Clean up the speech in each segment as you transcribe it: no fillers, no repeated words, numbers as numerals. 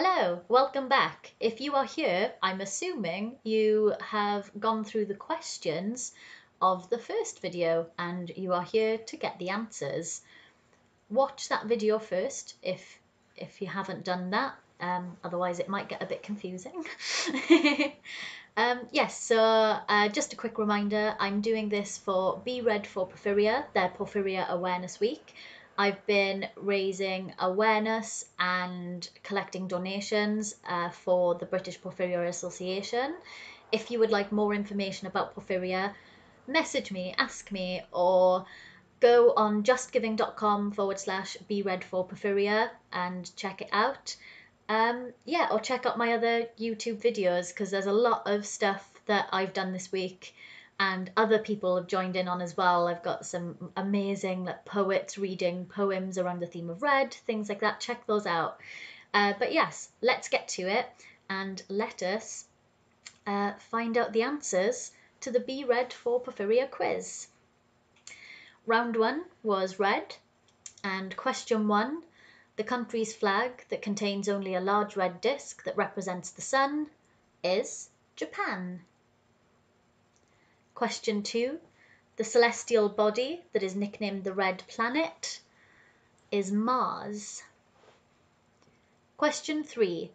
Hello, welcome back. If you are here, I'm assuming you have gone through the questions of the first video and you are here to get the answers. Watch that video first if you haven't done that, otherwise it might get a bit confusing. Yes, so just a quick reminder, I'm doing this for bRED4Porphyria, their Porphyria Awareness Week. I've been raising awareness and collecting donations for the British Porphyria Association. If you would like more information about Porphyria, message me, ask me, or go on justgiving.com/bRED4Porphyria and check it out. Yeah, or check out my other YouTube videos because there's a lot of stuff that I've done this week and other people have joined in on as well. I've got some amazing poets reading poems around the theme of red, things like that. Check those out. But yes, let's get to it and let us find out the answers to the bRED4Porphyria quiz. Round 1 was red, and question 1, the country's flag that contains only a large red disc that represents the sun is Japan. Question 2, the celestial body that is nicknamed the Red Planet is Mars. Question 3,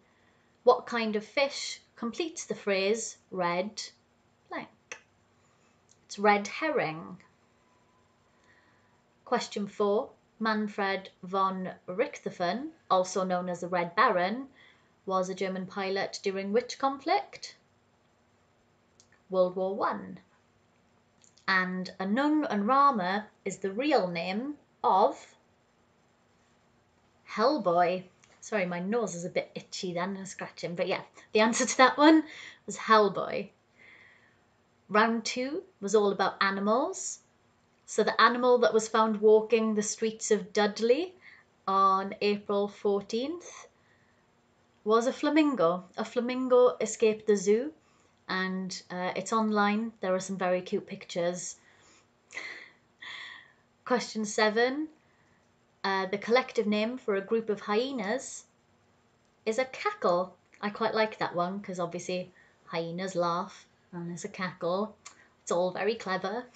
what kind of fish completes the phrase red blank? It's red herring. Question 4, Manfred von Richthofen, also known as the Red Baron, was a German pilot during which conflict? World War I. And Anung and Rama is the real name of Hellboy. Sorry, my nose is a bit itchy then, I'm scratching. But yeah, the answer to that one was Hellboy. Round 2 was all about animals. So the animal that was found walking the streets of Dudley on April 14th was a flamingo. A flamingo escaped the zoo and it's online. There are some very cute pictures. Question 7, the collective name for a group of hyenas is a cackle. I quite like that one because obviously hyenas laugh and there's a cackle. It's all very clever.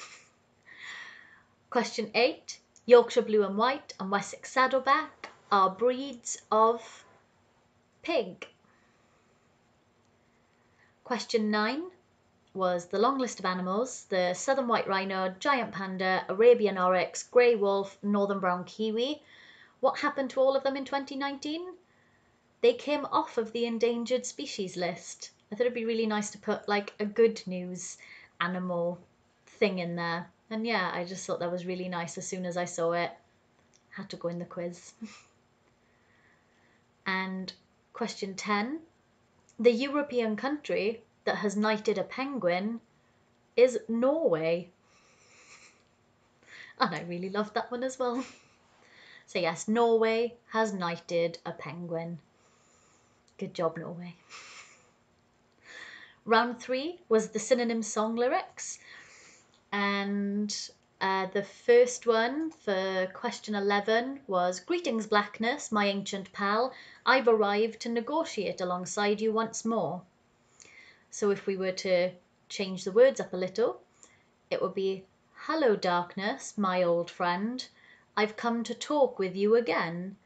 Question 8, Yorkshire Blue and White and Wessex Saddleback are breeds of pig. Question 9 was the long list of animals, the southern white rhino, giant panda, Arabian oryx, grey wolf, northern brown kiwi. What happened to all of them in 2019? They came off of the endangered species list. I thought it'd be really nice to put like a good news animal thing in there. And yeah, I just thought that was really nice as soon as I saw it. Had to go in the quiz. And question 10, the European country that has knighted a penguin is Norway. And I really loved that one as well. So yes, Norway has knighted a penguin. Good job, Norway. Round 3 was the synonym song lyrics. And the first one for question 11 was, greetings blackness, my ancient pal. I've arrived to negotiate alongside you once more. So if we were to change the words up a little, it would be, hello darkness, my old friend. I've come to talk with you again.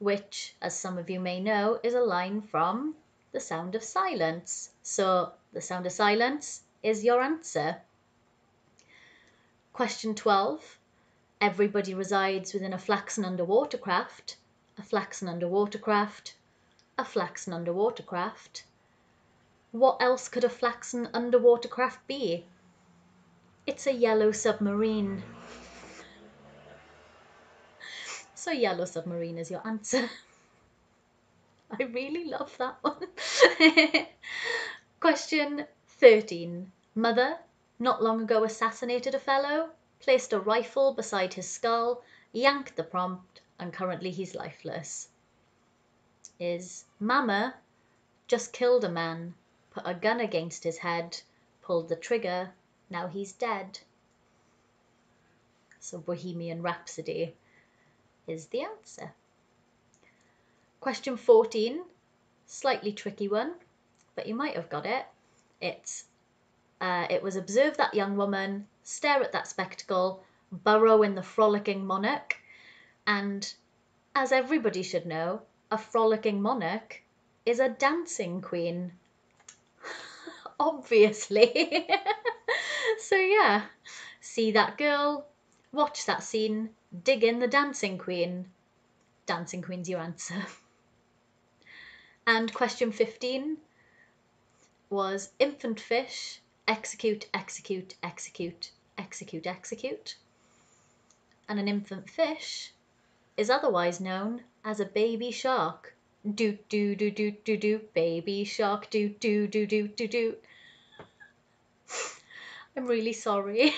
Which, as some of you may know, is a line from The Sound of Silence. So The Sound of Silence is your answer. Question 12, everybody resides within a flaxen underwater craft, a flaxen underwater craft, a flaxen underwater craft. What else could a flaxen underwater craft be? It's a yellow submarine. So yellow submarine is your answer. I really love that one. Question 13. Mother, not long ago assassinated a fellow, placed a rifle beside his skull, yanked the prompt, and currently he's lifeless. Is Mama just killed a man, put a gun against his head, pulled the trigger, now he's dead. So Bohemian Rhapsody is the answer. Question 14. Slightly tricky one, but you might have got it. It was observe that young woman, stare at that spectacle, burrow in the frolicking monarch, and as everybody should know, a frolicking monarch is a dancing queen. Obviously. So yeah, see that girl, watch that scene, dig in the dancing queen. Dancing queen's your answer. And question 15 was infant fish, execute, execute, execute, execute, execute. And an infant fish is otherwise known as a baby shark. Do do do do do do, baby shark, do do do do do do. I'm really sorry.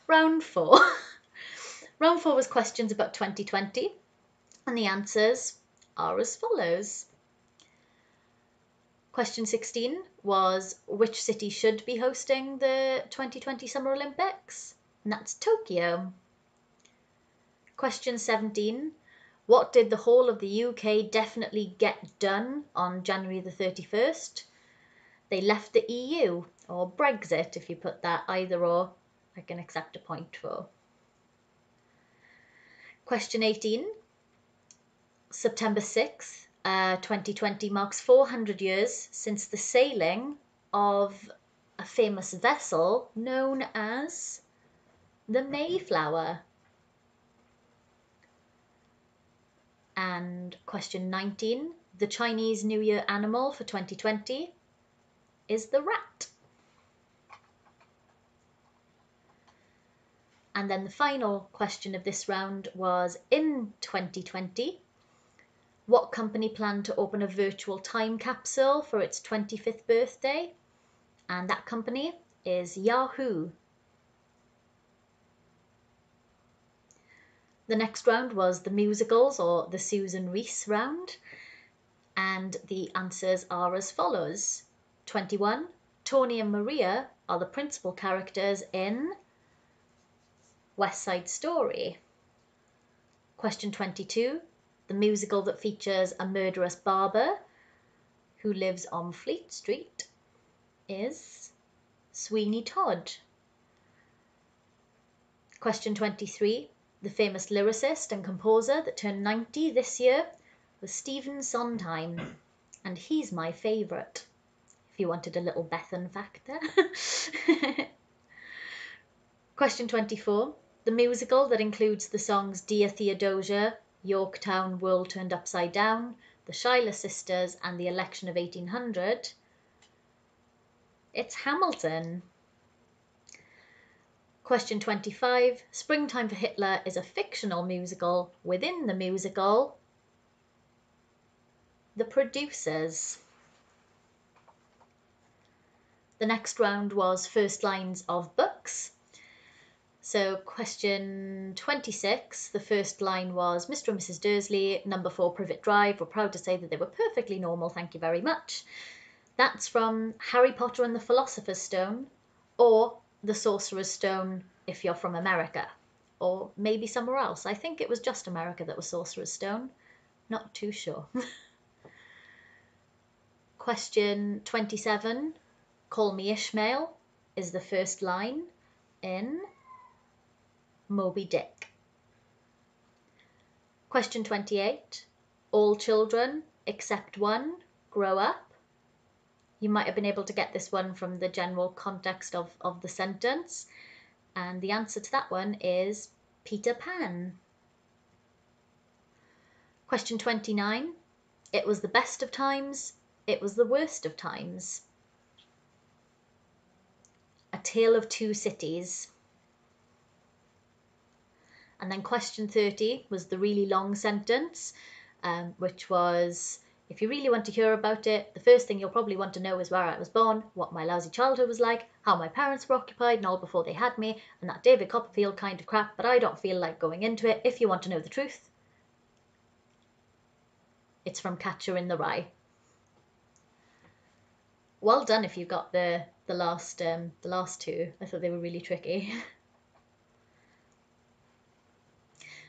Round 4. Round 4 was questions about 2020, and the answers are as follows. Question 16 was which city should be hosting the 2020 Summer Olympics? And that's Tokyo. Question 17, what did the whole of the UK definitely get done on January the 31st? They left the EU, or Brexit if you put that either or, I can accept a point for. Question 18, September 6th, 2020 marks 400 years since the sailing of a famous vessel known as the Mayflower. And question 19, the Chinese New Year animal for 2020 is the rat. And then the final question of this round was, in 2020, what company planned to open a virtual time capsule for its 25th birthday? And that company is Yahoo. The next round was the musicals, or the Susan Reese round. And the answers are as follows. 21, Tony and Maria are the principal characters in West Side Story. Question 22, the musical that features a murderous barber who lives on Fleet Street is Sweeney Todd. Question 23, the famous lyricist and composer that turned 90 this year was Stephen Sondheim, and he's my favourite, if you wanted a little Bethan factor. Question 24, the musical that includes the songs Dear Theodosia, Yorktown, World Turned Upside Down, The Schuyler Sisters, and The Election of 1800. It's Hamilton. Question 25, Springtime for Hitler is a fictional musical within the musical The Producers. The next round was first lines of books. So question 26, the first line was Mr. and Mrs. Dursley, number 4 Privet Drive, were proud to say that they were perfectly normal, thank you very much. That's from Harry Potter and the Philosopher's Stone, or the Sorcerer's Stone if you're from America, or maybe somewhere else. I think it was just America that was Sorcerer's Stone, not too sure. Question 27, Call Me Ishmael is the first line in Moby Dick. Question 28, all children except one grow up. You might have been able to get this one from the general context of the sentence, and the answer to that one is Peter Pan. Question 29, it was the best of times, it was the worst of times. A Tale of Two Cities. And then question 30 was the really long sentence, which was, if you really want to hear about it, the first thing you'll probably want to know is where I was born, what my lousy childhood was like, how my parents were occupied and all before they had me, and that David Copperfield kind of crap, but I don't feel like going into it. If you want to know the truth, it's from Catcher in the Rye. Well done if you got the last two. I thought they were really tricky.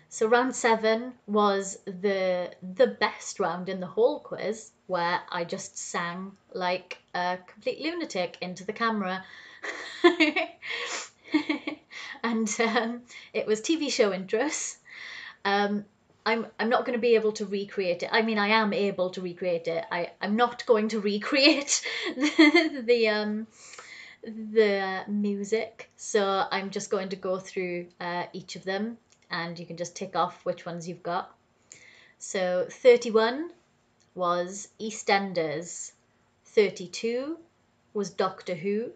So round 7 was the best round in the whole quiz, where I just sang like a complete lunatic into the camera. And it was TV show intros. I'm not going to be able to recreate it. I mean, I am able to recreate it. I'm not going to recreate the music. So I'm just going to go through each of them, and you can just tick off which ones you've got. So 31 was EastEnders. 32 was Doctor Who.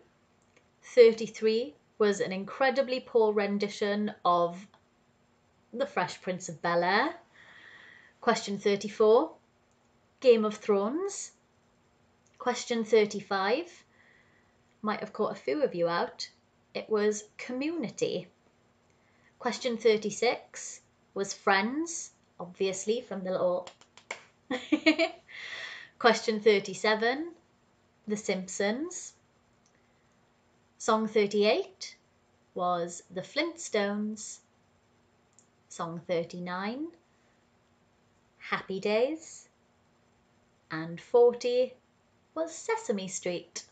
33 was an incredibly poor rendition of The Fresh Prince of Bel-Air. Question 34, Game of Thrones. Question 35, might have caught a few of you out. It was Community. Question 36 was Friends, obviously from the little... Question 37, The Simpsons. Song 38 was The Flintstones. Song 39, Happy Days. And 40 was Sesame Street.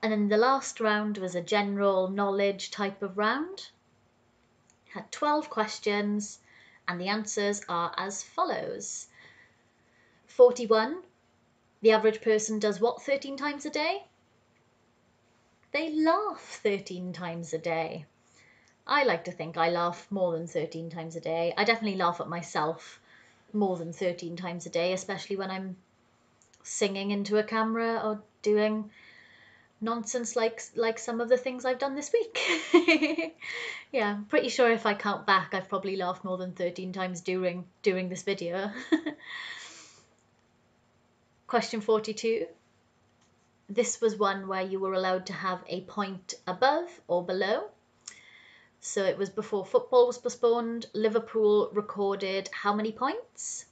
And then the last round was a general knowledge type of round. Had 12 questions, and the answers are as follows. 41, the average person does what 13 times a day? They laugh 13 times a day. I like to think I laugh more than 13 times a day. I definitely laugh at myself more than 13 times a day, especially when I'm singing into a camera or doing nonsense like some of the things I've done this week. Yeah, I'm pretty sure if I count back, I've probably laughed more than 13 times during this video. Question 42. This was one where you were allowed to have a point above or below. So it was before football was postponed. Liverpool recorded how many points?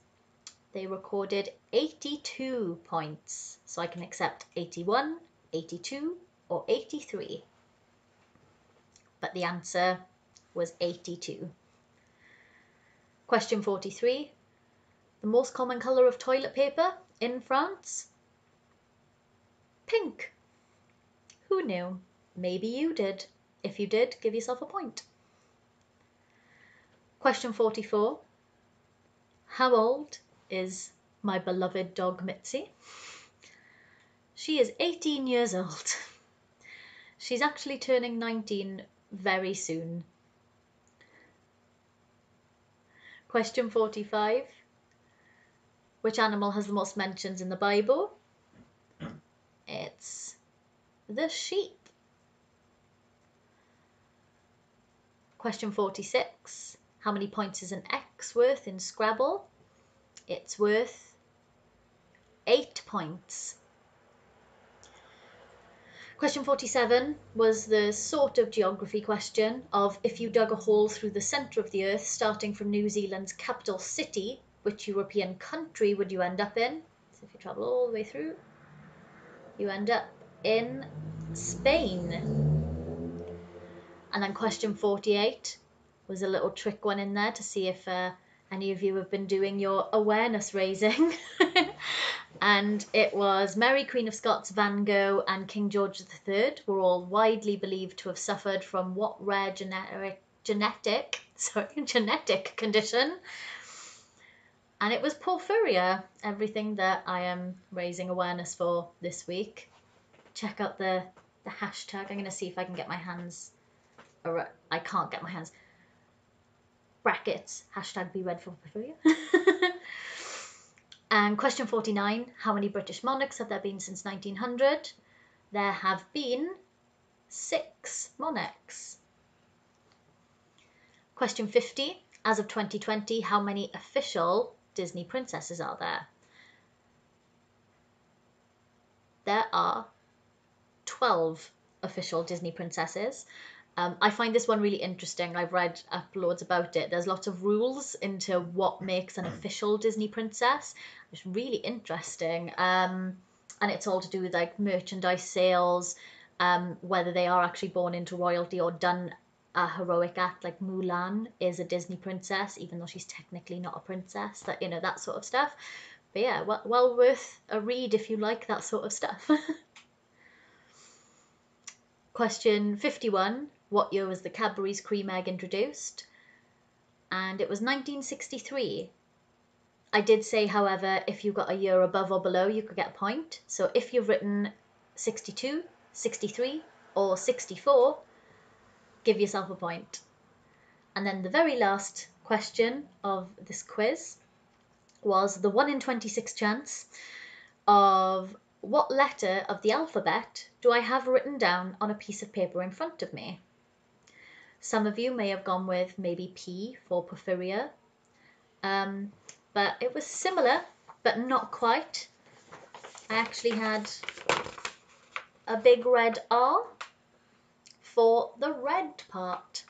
They recorded 82 points. So I can accept 81, 82 or 83. But the answer was 82. Question 43. The most common colour of toilet paper in France? Pink. Who knew? Maybe you did. If you did, give yourself a point. Question 44. How old is my beloved dog Mitzi? She is 18 years old. She's actually turning 19 very soon. Question 45. Which animal has the most mentions in the Bible? It's the sheep. Question 46. How many points is an X worth in Scrabble? It's worth 8 points. Question 47 was the sort of geography question of if you dug a hole through the centre of the earth, starting from New Zealand's capital city, which European country would you end up in? So if you travel all the way through, you end up in Spain. And then question 48 was a little trick one in there to see if any of you have been doing your awareness raising. And it was Mary, Queen of Scots, Van Gogh and King George III were all widely believed to have suffered from what rare genetic condition? And it was porphyria, everything that I am raising awareness for this week. Check out the hashtag. I'm going to see if I can get my hands... I can't get my hands... Brackets, hashtag bRED4Porphyria. And question 49, how many British monarchs have there been since 1900? There have been 6 monarchs. Question 50, as of 2020, how many official Disney princesses are there? There are 12 official Disney princesses. I find this one really interesting. I've read uploads about it. There's lots of rules into what makes an official Disney princess. It's really interesting. And it's all to do with like merchandise sales, whether they are actually born into royalty or done a heroic act, like Mulan is a Disney princess, even though she's technically not a princess, that, you know, that sort of stuff. But yeah, well worth a read if you like that sort of stuff. Question 51, what year was the Cadbury's cream egg introduced? And it was 1963. I did say, however, if you got a year above or below, you could get a point. So if you've written 62, 63, or 64, give yourself a point. And then the very last question of this quiz was the 1 in 26 chance of what letter of the alphabet do I have written down on a piece of paper in front of me? Some of you may have gone with maybe P for Porphyria, but it was similar, but not quite. I actually had a big red R for the red part.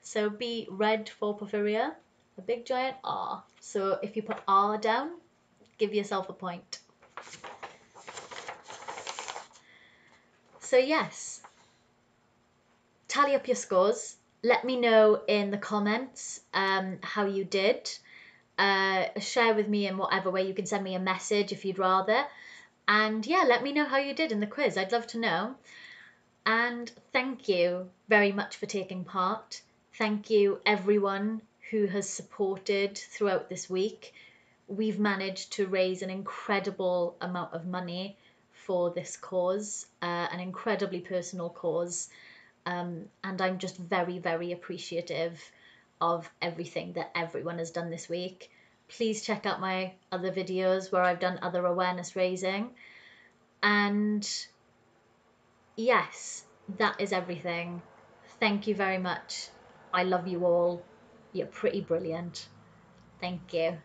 So B, red for Porphyria, a big giant R. So if you put R down, give yourself a point. So yes, tally up your scores. Let me know in the comments how you did. Share with me in whatever way. You can send me a message if you'd rather. And yeah, let me know how you did in the quiz. I'd love to know. And thank you very much for taking part. Thank you everyone who has supported throughout this week. We've managed to raise an incredible amount of money for this cause, an incredibly personal cause. And I'm just very, very appreciative of everything that everyone has done this week. Please check out my other videos where I've done other awareness raising. And yes, that is everything. Thank you very much. I love you all. You're pretty brilliant. Thank you.